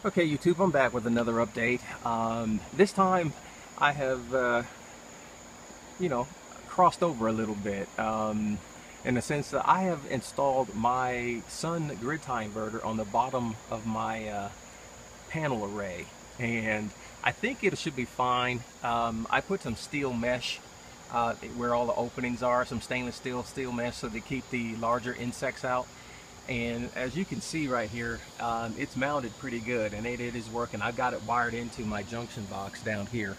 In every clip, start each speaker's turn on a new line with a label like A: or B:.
A: Okay, YouTube, I'm back with another update. This time I have, you know, crossed over a little bit in the sense that I have installed my sun grid tie inverter on the bottom of my panel array, and I think it should be fine. I put some steel mesh where all the openings are, some stainless steel mesh so they keep the larger insects out. And as you can see right here, it's mounted pretty good, and it is working. I've got it wired into my junction box down here,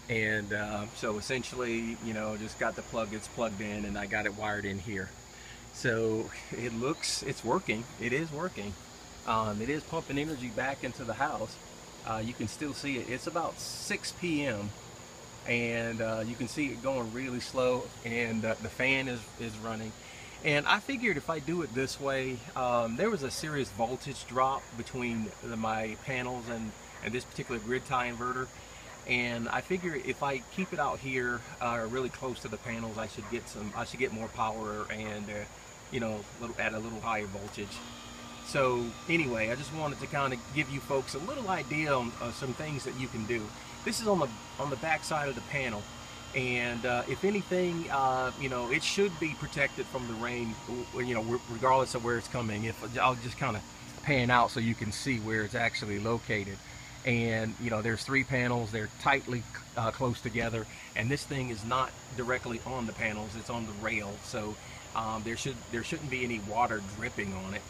A: and so essentially, just got the plug. It's plugged in, and I got it wired in here. So it's working. It is working. It is pumping energy back into the house. You can still see it. It's about 6 p.m. and you can see it going really slow, and the fan is running. And I figured if I do it this way, there was a serious voltage drop between my panels and this particular grid tie inverter. And I figure if I keep it out here, really close to the panels, I should get more power and at a little higher voltage. So anyway, I just wanted to kind of give you folks a little idea on some things that you can do. This is on the back side of the panel. And if anything, it should be protected from the rain, regardless of where it's coming. I'll just kind of pan out so you can see where it's actually located. And there's 3 panels. They're tightly close together, and this thing is not directly on the panels. It's on the rail, so there shouldn't be any water dripping on it.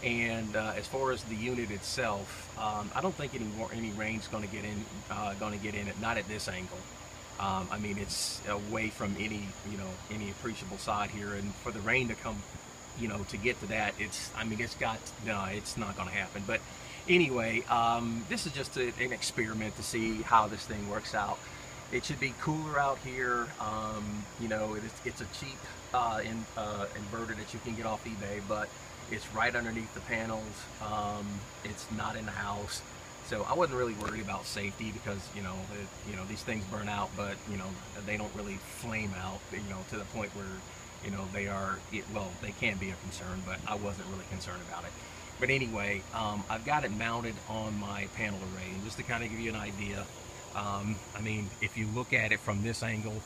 A: And as far as the unit itself, I don't think any rain's going to get in it. Not at this angle. I mean, it's away from any appreciable side here, and for the rain to come, to get to that, it's not going to happen. But anyway, this is just an experiment to see how this thing works out. It should be cooler out here. It's a cheap inverter that you can get off eBay, but it's right underneath the panels. It's not in the house. So I wasn't really worried about safety because these things burn out, but they don't really flame out to the point where they can be a concern, but I wasn't really concerned about it. But anyway, I've got it mounted on my panel array, and just to kind of give you an idea, I mean, if you look at it from this angle,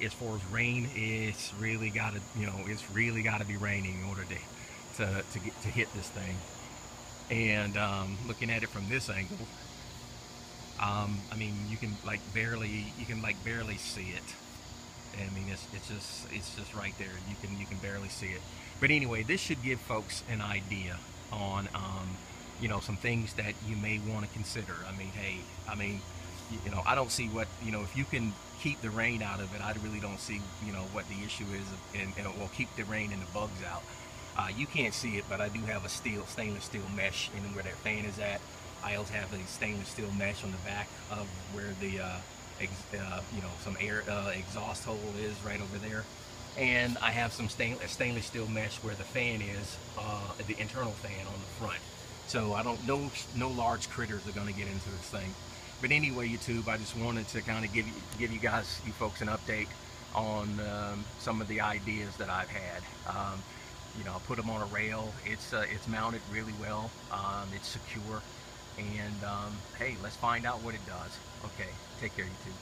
A: as far as rain, it's really got to be raining in order to hit this thing. And looking at it from this angle, I mean, you can barely see it. I mean, it's just right there. You can barely see it. But anyway, this should give folks an idea on some things that you may want to consider. I mean, hey, I don't see what if you can keep the rain out of it. I really don't see what the issue is, and well, keep the rain and the bugs out. You can't see it, but I do have a stainless steel mesh in where that fan is at. I also have a stainless steel mesh on the back of where the some air exhaust hole is right over there, and I have some stainless steel mesh where the fan is, the internal fan on the front. So no large critters are going to get into this thing. But anyway, YouTube, I just wanted to kind of give you folks an update on some of the ideas that I've had. I put them on a rail. It's mounted really well. It's secure, and hey, let's find out what it does. Okay, take care, YouTube.